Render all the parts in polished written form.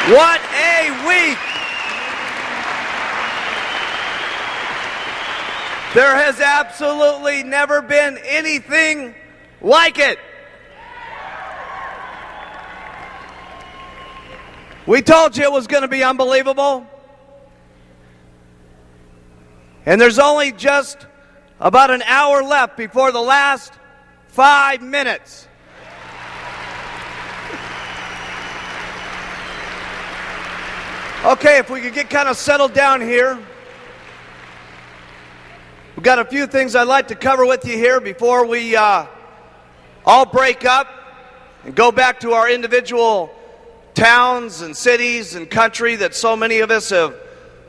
What a week! There has absolutely never been anything like it. We told you it was going to be unbelievable. And there's only just about an hour left before the last 5 minutes. Okay, if we could get kind of settled down here. We've got a few things I'd like to cover with you here before we all break up and go back to our individual towns and cities and country that so many of us have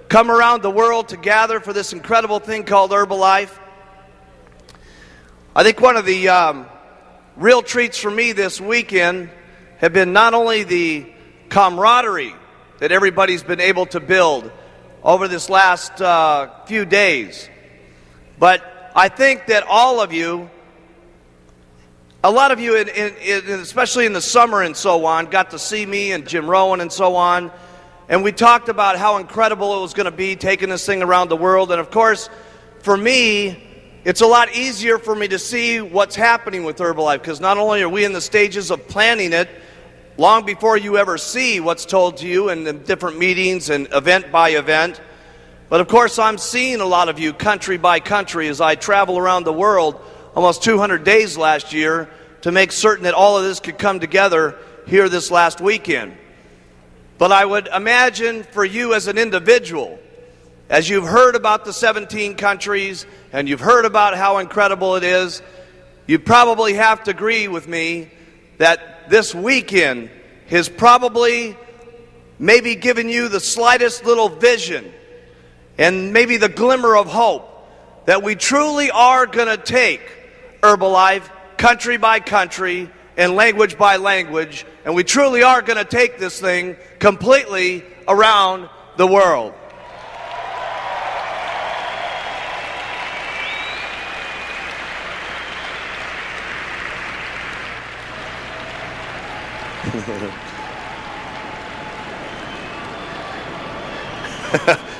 come around the world to gather for this incredible thing called Herbalife. I think one of the real treats for me this weekend have been not only the camaraderie that everybody's been able to build over this last few days, but I think that all of you, a lot of you, especially in the summer and so on, got to see me and Jim Rowan and so on, and we talked about how incredible it was going to be taking this thing around the world. And of course, for me, it's a lot easier for me to see what's happening with Herbalife, because not only are we in the stages of planning it long before you ever see what's told to you in the different meetings and event by event, but of course I'm seeing a lot of you country by country as I travel around the world almost 200 days last year to make certain that all of this could come together here this last weekend. But I would imagine for you as an individual, as you've heard about the 17 countries and you've heard about how incredible it is, you probably have to agree with me that this weekend has probably maybe given you the slightest little vision and maybe the glimmer of hope that we truly are going to take Herbalife country by country and language by language, and we truly are going to take this thing completely around the world.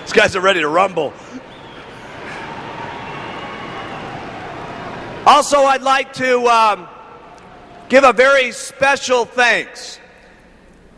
These guys are ready to rumble. Also, I'd like to give a very special thanks.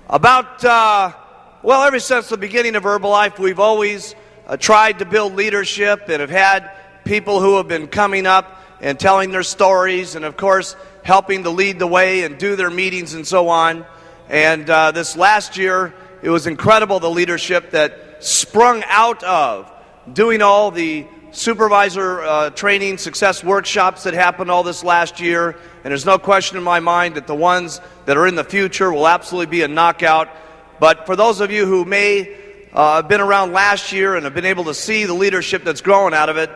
Ever since the beginning of Herbalife, we've always tried to build leadership and have had people who have been coming up and telling their stories and, of course, helping to lead the way and do their meetings and so on. And this last year, it was incredible, the leadership that sprung out of doing all the supervisor training success workshops that happened all this last year. And there's no question in my mind that the ones that are in the future will absolutely be a knockout. But for those of you who may have been around last year and have been able to see the leadership that's growing out of it,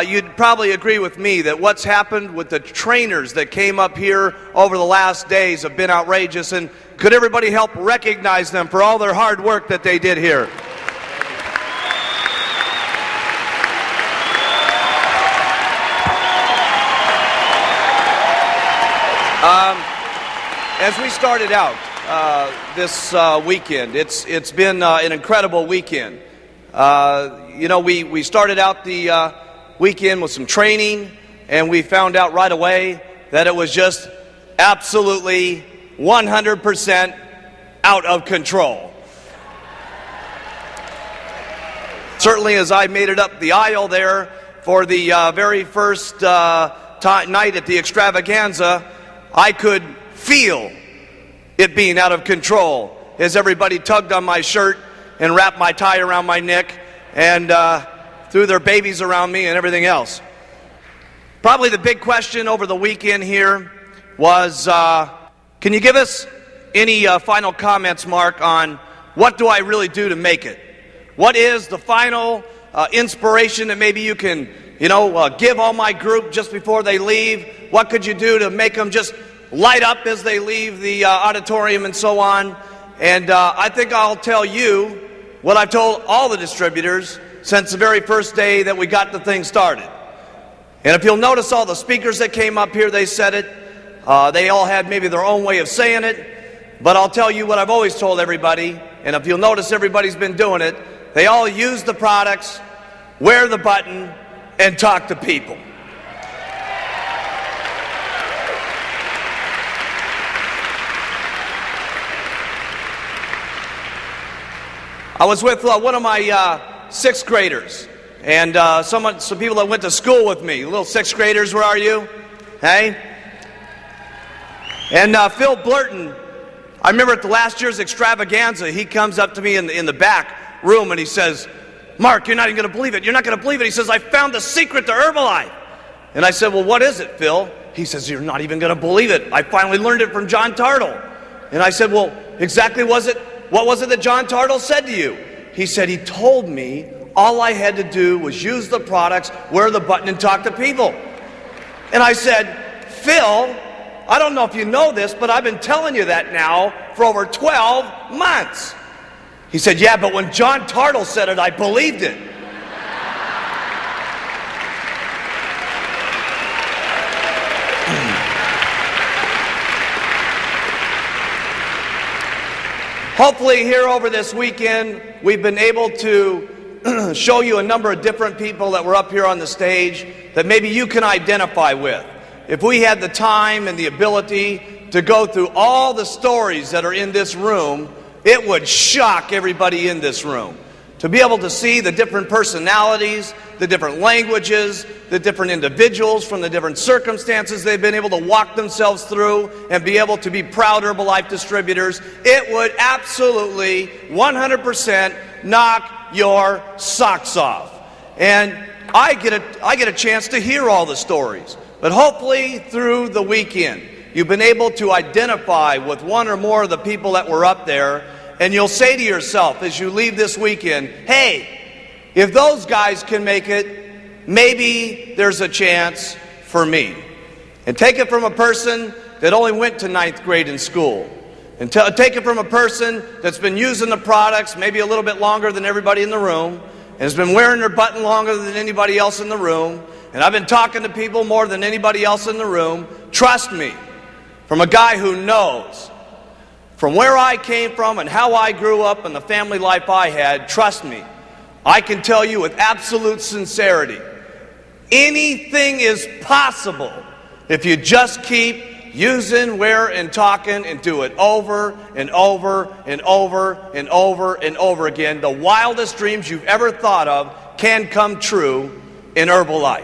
you'd probably agree with me that what's happened with the trainers that came up here over the last days have been outrageous. And could everybody help recognize them for all their hard work that they did here? As we started out this weekend, it's been an incredible weekend. We started out the weekend with some training, and we found out right away that it was just absolutely 100% out of control. Certainly, as I made it up the aisle there for the very first night at the extravaganza, I could feel it being out of control as everybody tugged on my shirt and wrapped my tie around my neck and threw their babies around me and everything else. Probably the big question over the weekend here was, can you give us any final comments, Mark, on what do I really do to make it? What is the final inspiration that maybe you can, give all my group just before they leave? What could you do to make them just light up as they leave the auditorium and so on? And I think I'll tell you what I've told all the distributors since the very first day that we got the thing started. And if you'll notice all the speakers that came up here, they said it. They all had maybe their own way of saying it. But I'll tell you what I've always told everybody, and if you'll notice everybody's been doing it, they all use the products, wear the button, and talk to people. I was with one of my sixth graders, and some people that went to school with me. Little sixth graders, where are you? Hey? And Phil Blurton, I remember at the last year's extravaganza, he comes up to me in the back room and he says, "Mark, you're not even going to believe it. You're not going to believe it." He says, "I found the secret to Herbalife." And I said, "Well, what is it, Phil?" He says, "You're not even going to believe it. I finally learned it from John Tartle." And I said, "Well, exactly what was it that John Tartle said to you?" He said, "He told me all I had to do was use the products, wear the button, and talk to people." And I said, "Phil, I don't know if you know this, but I've been telling you that now for over 12 months. He said, "Yeah, but when John Tartle said it, I believed it." Hopefully here over this weekend, we've been able to show you a number of different people that were up here on the stage that maybe you can identify with. If we had the time and the ability to go through all the stories that are in this room, it would shock everybody in this room. To be able to see the different personalities, the different languages, the different individuals from the different circumstances they've been able to walk themselves through and be able to be proud Herbalife distributors, it would absolutely 100% knock your socks off. And I get a chance to hear all the stories. But hopefully through the weekend, you've been able to identify with one or more of the people that were up there, and you'll say to yourself as you leave this weekend, "Hey, if those guys can make it, maybe there's a chance for me." And take it from a person that only went to 9th grade in school. And take it from a person that's been using the products maybe a little bit longer than everybody in the room, and has been wearing their button longer than anybody else in the room, and I've been talking to people more than anybody else in the room. Trust me, from a guy who knows, from where I came from and how I grew up and the family life I had, trust me, I can tell you with absolute sincerity, anything is possible if you just keep using, wear, and talking, and do it over and over and over and over and over again. The wildest dreams you've ever thought of can come true in Herbalife.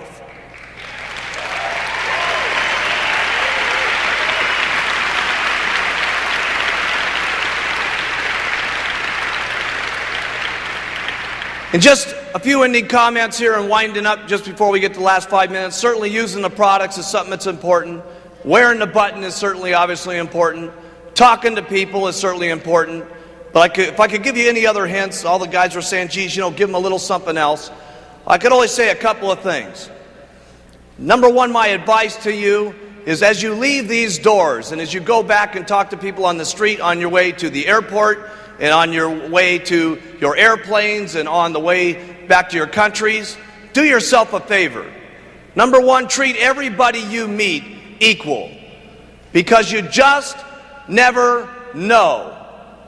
And just a few ending comments here and winding up just before we get to the last 5 minutes. Certainly using the products is something that's important. Wearing the button is certainly obviously important. Talking to people is certainly important. But if I could give you any other hints, all the guys were saying, "Geez, give them a little something else." I could only say a couple of things. Number one, my advice to you is as you leave these doors and as you go back and talk to people on the street on your way to the airport and on your way to your airplanes and on the way back to your countries, do yourself a favor. Number one, treat everybody you meet equal, because you just never know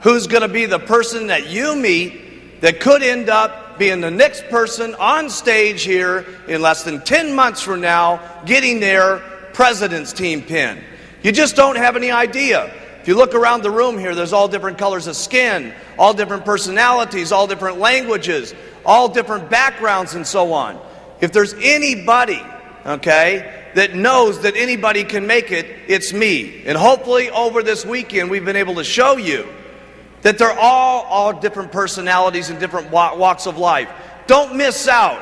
who's going to be the person that you meet that could end up being the next person on stage here in less than 10 months from now getting their president's team pin. You just don't have any idea. If you look around the room here, there's all different colors of skin, all different personalities, all different languages, all different backgrounds and so on. If there's anybody, that knows that anybody can make it, it's me. And hopefully over this weekend we've been able to show you that they're all different personalities and different walks of life. Don't miss out.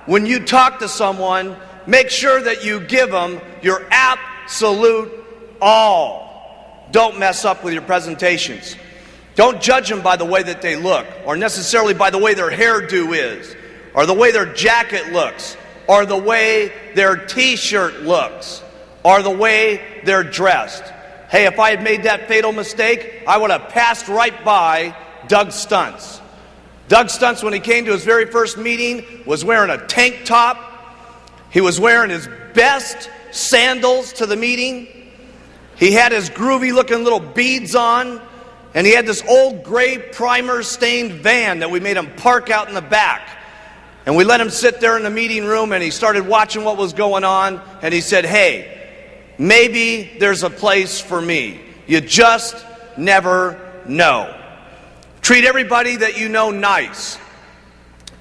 When you talk to someone, make sure that you give them your absolute all. Don't mess up with your presentations. Don't judge them by the way that they look, or necessarily by the way their hairdo is, or the way their jacket looks, or the way their t-shirt looks, or the way they're dressed. Hey, if I had made that fatal mistake, I would have passed right by Doug Stuntz. Doug Stuntz, when he came to his very first meeting, was wearing a tank top. He was wearing his best sandals to the meeting. He had his groovy looking little beads on, and he had this old gray primer stained van that we made him park out in the back. And we let him sit there in the meeting room, and he started watching what was going on, and he said, hey, maybe there's a place for me. You just never know. Treat everybody that you know nice.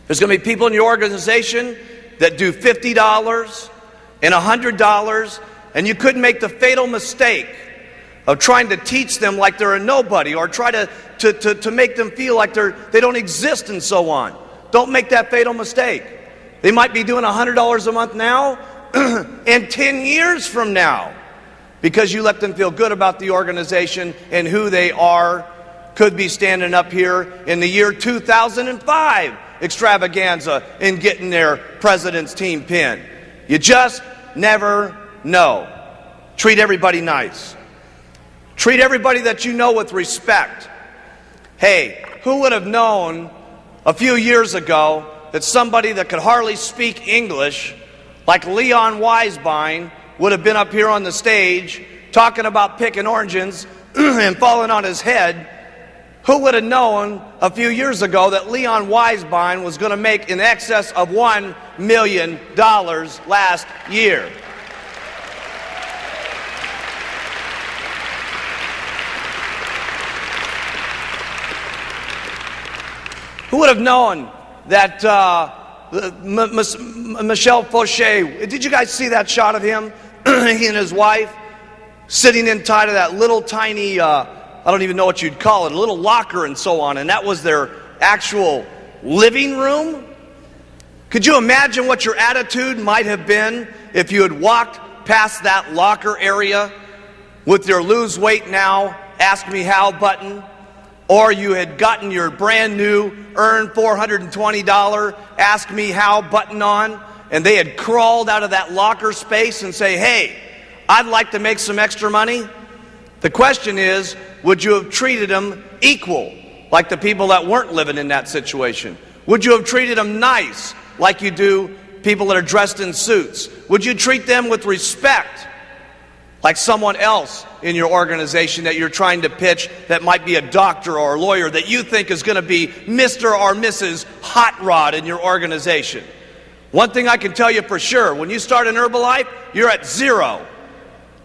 There's going to be people in your organization that do $50 and $100, and you couldn't make the fatal mistake of trying to teach them like they're a nobody, or try to make them feel like they don't exist and so on. Don't make that fatal mistake. They might be doing $100 a month now and 10 years from now, because you let them feel good about the organization and who they are, could be standing up here in the year 2005 extravaganza and getting their president's team pin. You just never know. Treat everybody nice. Treat everybody that you know with respect. Hey, who would have known a few years ago that somebody that could hardly speak English, like Leon Weisbein, would have been up here on the stage talking about picking oranges and falling on his head? Who would have known a few years ago that Leon Weisbein was going to make in excess of $1 million last year? Who would have known that Michel Fauché, did you guys see that shot of him, he and his wife, sitting inside of that little tiny, I don't even know what you'd call it, a little locker and so on, and that was their actual living room? Could you imagine what your attitude might have been if you had walked past that locker area with your lose weight now, ask me how button, or you had gotten your brand new earned $420 ask me how button on, and they had crawled out of that locker space and say, hey, I'd like to make some extra money? The question is, would you have treated them equal, like the people that weren't living in that situation? Would you have treated them nice, like you do people that are dressed in suits? Would you treat them with respect, like someone else in your organization that you're trying to pitch that might be a doctor or a lawyer that you think is going to be Mr. or Mrs. Hot Rod in your organization? One thing I can tell you for sure, when you start in Herbalife, you're at zero.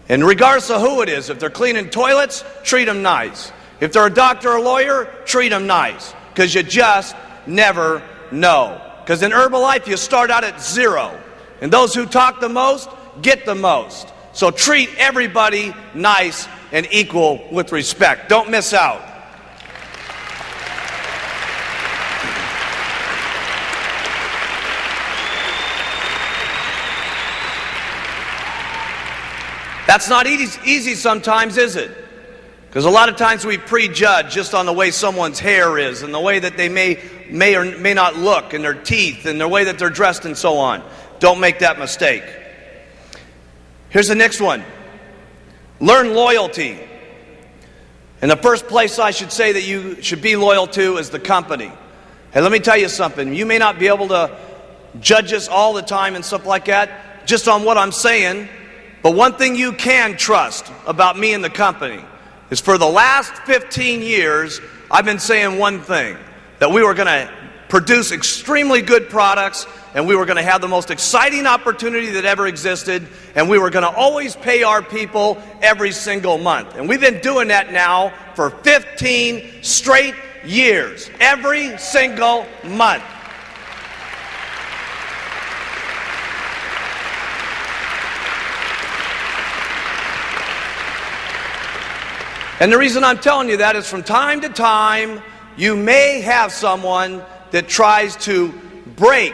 And regardless of who it is, if they're cleaning toilets, treat them nice. If they're a doctor or a lawyer, treat them nice, because you just never know. Because in Herbalife, you start out at zero. And those who talk the most get the most. So treat everybody nice and equal with respect. Don't miss out. That's not easy sometimes, is it? Because a lot of times we prejudge just on the way someone's hair is and the way that they may or may not look, and their teeth and the way that they're dressed and so on. Don't make that mistake. Here's the next one. Learn loyalty. And the first place I should say that you should be loyal to is the company. Hey, let me tell you something. You may not be able to judge us all the time and stuff like that just on what I'm saying, but one thing you can trust about me and the company is for the last 15 years, I've been saying one thing, that we were going to produce extremely good products, and we were going to have the most exciting opportunity that ever existed, and we were going to always pay our people every single month. And we've been doing that now for 15 straight years, every single month. And the reason I'm telling you that is from time to time, you may have someone that tries to break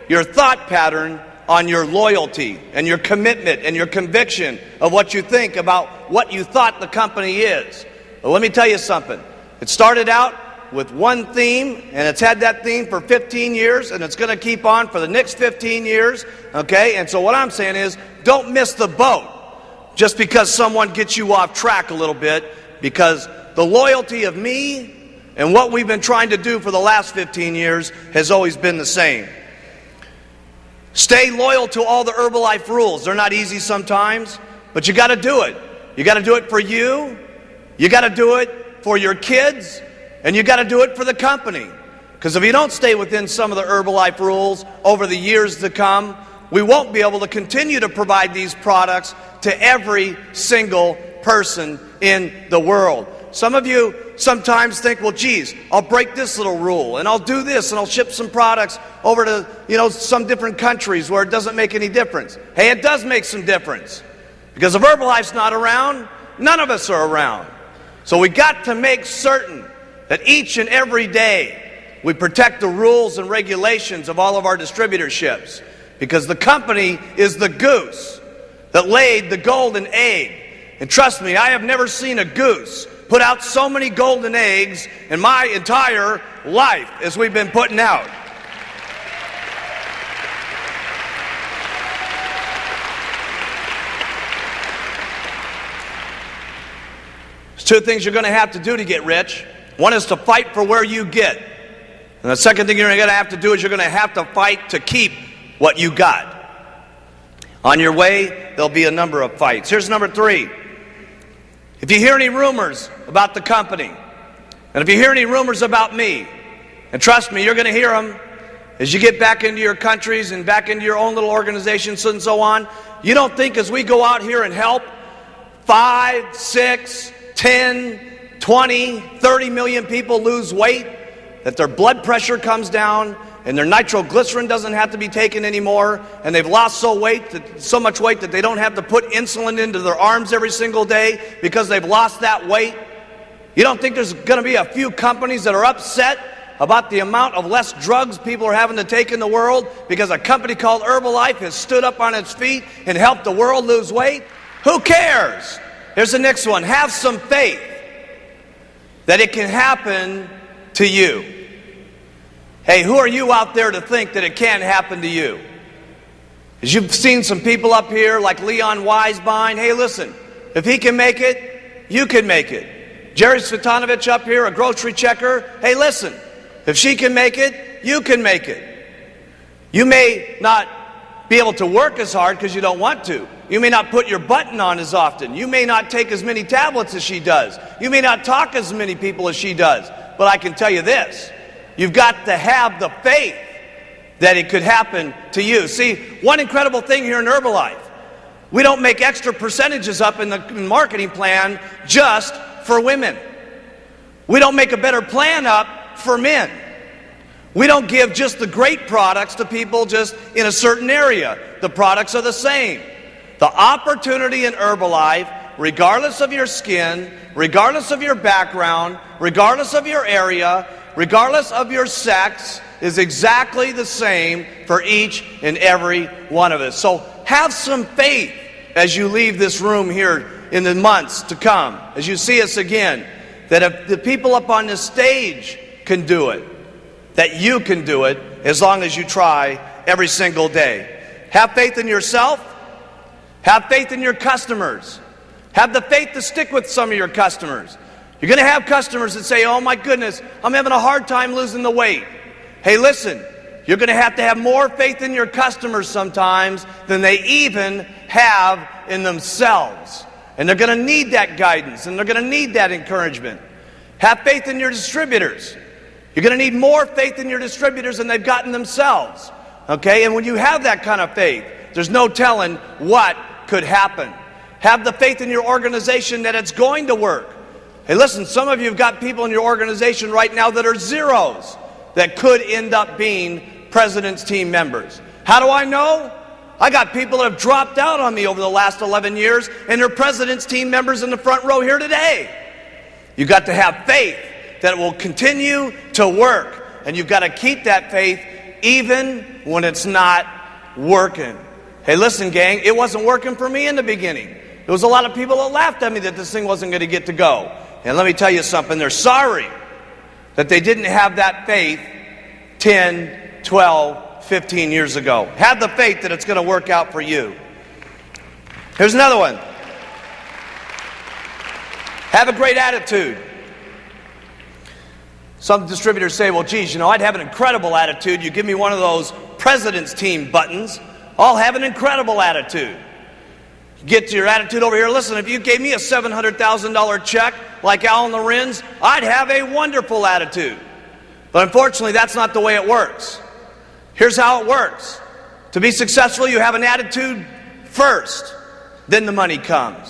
your thought pattern on your loyalty and your commitment and your conviction of what you think about what you thought the company is. But let me tell you something. It started out with one theme, and it's had that theme for 15 years, and it's going to keep on for the next 15 years, okay? And so what I'm saying is, don't miss the boat just because someone gets you off track a little bit, because the loyalty of me and what we've been trying to do for the last 15 years has always been the same. Stay loyal to all the Herbalife rules. They're not easy sometimes, but you got to do it. You got to do it for you. You got to do it for your kids. And you got to do it for the company. Because if you don't stay within some of the Herbalife rules over the years to come, we won't be able to continue to provide these products to every single person in the world. Some of you sometimes think, well, geez, I'll break this little rule and I'll do this and I'll ship some products over to, some different countries where it doesn't make any difference. Hey, it does make some difference. Because if Herbalife's not around, none of us are around. So we got to make certain that each and every day we protect the rules and regulations of all of our distributorships. Because the company is the goose that laid the golden egg. And trust me, I have never seen a goose put out so many golden eggs in my entire life as we've been putting out. There's two things you're going to have to do to get rich. One is to fight for where you get. And the second thing you're going to have to do is you're going to have to fight to keep what you got. On your way, there'll be a number of fights. Here's number 3. If you hear any rumors about the company, and if you hear any rumors about me, and trust me, you're going to hear them as you get back into your countries and back into your own little organizations and so on. You don't think as we go out here and help 5, 6, 10, 20, 30 million people lose weight, that their blood pressure comes down and their nitroglycerin doesn't have to be taken anymore, and they've lost so much weight that they don't have to put insulin into their arms every single day because they've lost that weight? You don't think there's going to be a few companies that are upset about the amount of less drugs people are having to take in the world because a company called Herbalife has stood up on its feet and helped the world lose weight? Who cares? Here's the next one. Have some faith that it can happen to you. Hey, who are you out there to think that it can't happen to you? As you've seen some people up here like Leon Weisbein. Hey, listen, if he can make it, you can make it. Jerry Svetanovich up here, a grocery checker. Hey, listen, if she can make it, you can make it. You may not be able to work as hard because you don't want to. You may not put your button on as often. You may not take as many tablets as she does. You may not talk as many people as she does. But I can tell you this. You've got to have the faith that it could happen to you. See, one incredible thing here in Herbalife, we don't make extra percentages up in the marketing plan just for women. We don't make a better plan up for men. We don't give just the great products to people just in a certain area. The products are the same. The opportunity in Herbalife, regardless of your skin, regardless of your background, regardless of your area, regardless of your sex, is exactly the same for each and every one of us. So have some faith as you leave this room here in the months to come, as you see us again, that if the people up on this stage can do it, that you can do it as long as you try every single day. Have faith in yourself. Have faith in your customers. Have the faith to stick with some of your customers. You're going to have customers that say, oh my goodness, I'm having a hard time losing the weight. Hey, listen, you're going to have more faith in your customers sometimes than they even have in themselves. And they're going to need that guidance, and they're going to need that encouragement. Have faith in your distributors. You're going to need more faith in your distributors than they've gotten themselves. Okay? And when you have that kind of faith, there's no telling what could happen. Have the faith in your organization that it's going to work. Hey, listen, some of you have got people in your organization right now that are zeros that could end up being president's team members. How do I know? I got people that have dropped out on me over the last 11 years, and they're president's team members in the front row here today. You've got to have faith that it will continue to work, and you've got to keep that faith even when it's not working. Hey, listen, gang, it wasn't working for me in the beginning. There was a lot of people that laughed at me that this thing wasn't going to get to go. And let me tell you something, they're sorry that they didn't have that faith 10, 12, 15 years ago. Have the faith that it's going to work out for you. Here's another one. Have a great attitude. Some distributors say, well, geez, I'd have an incredible attitude. You give me one of those president's team buttons, I'll have an incredible attitude. Get to your attitude over here. Listen, if you gave me a $700,000 check like Alan Lorenz, I'd have a wonderful attitude. But unfortunately, that's not the way it works. Here's how it works. To be successful, you have an attitude first, then the money comes.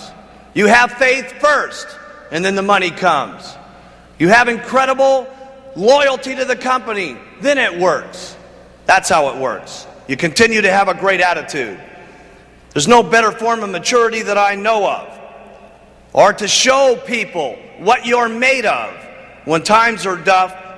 You have faith first, and then the money comes. You have incredible loyalty to the company, then it works. That's how it works. You continue to have a great attitude. There's no better form of maturity that I know of, or to show people what you're made of when times are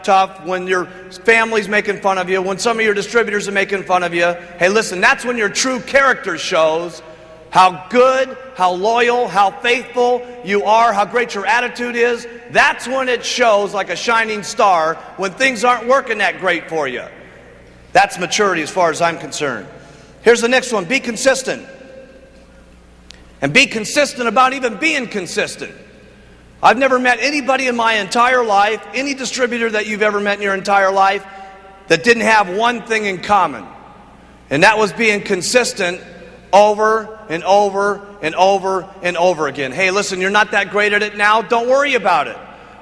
tough, when your family's making fun of you, when some of your distributors are making fun of you. Hey, listen, that's when your true character shows how good, how loyal, how faithful you are, how great your attitude is. That's when it shows like a shining star when things aren't working that great for you. That's maturity as far as I'm concerned. Here's the next one. Be consistent. And be consistent about even being consistent. I've never met anybody in my entire life, any distributor that you've ever met in your entire life, that didn't have one thing in common. And that was being consistent over and over and over and over again. Hey, listen, you're not that great at it now. Don't worry about it.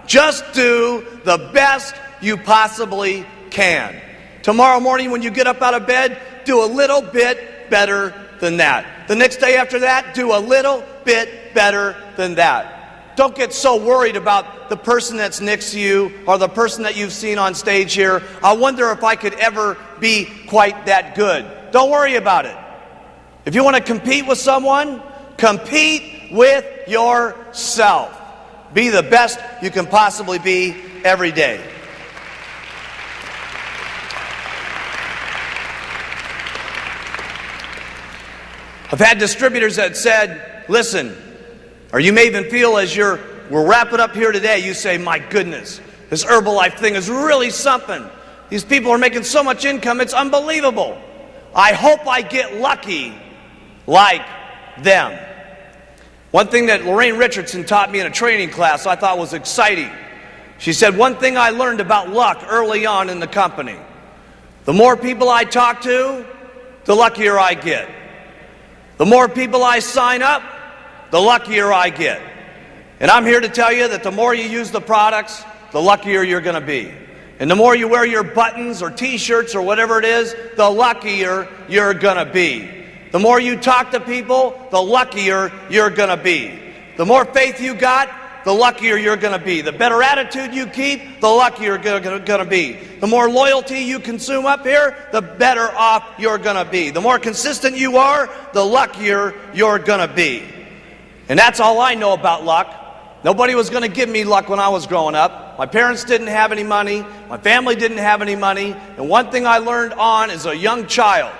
Just do the best you possibly can. Tomorrow morning when you get up out of bed, do a little bit better than that. The next day after that, do a little bit better than that. Don't get so worried about the person that's next to you or the person that you've seen on stage here. I wonder if I could ever be quite that good. Don't worry about it. If you want to compete with someone, compete with yourself. Be the best you can possibly be every day. I've had distributors that said, listen, or you may even feel as we're wrapping up here today, you say, my goodness, this Herbalife thing is really something. These people are making so much income, it's unbelievable. I hope I get lucky like them. One thing that Lorraine Richardson taught me in a training class I thought was exciting. She said, one thing I learned about luck early on in the company, the more people I talk to, the luckier I get. The more people I sign up, the luckier I get. And I'm here to tell you that the more you use the products, the luckier you're going to be. And the more you wear your buttons or t-shirts or whatever it is, the luckier you're going to be. The more you talk to people, the luckier you're going to be. The more faith you got, the luckier you're going to be. The better attitude you keep, the luckier you're going to be. The more loyalty you consume up here, the better off you're going to be. The more consistent you are, the luckier you're going to be. And that's all I know about luck. Nobody was going to give me luck when I was growing up. My parents didn't have any money. My family didn't have any money. And one thing I learned on as a young child,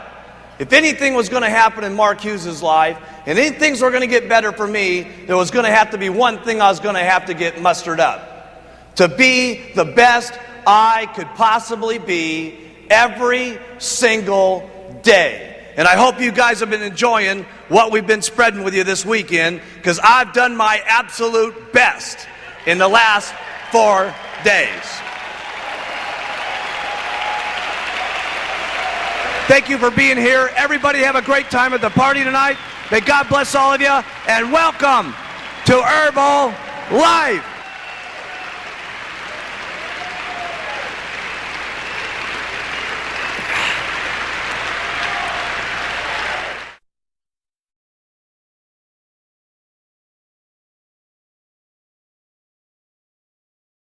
if anything was going to happen in Mark Hughes' life, and any things were going to get better for me, there was going to have to be one thing I was going to have to get mustered up. To be the best I could possibly be every single day. And I hope you guys have been enjoying what we've been spreading with you this weekend, because I've done my absolute best in the last 4 days. Thank you for being here. Everybody have a great time at the party tonight. May God bless all of you, and welcome to Herbalife.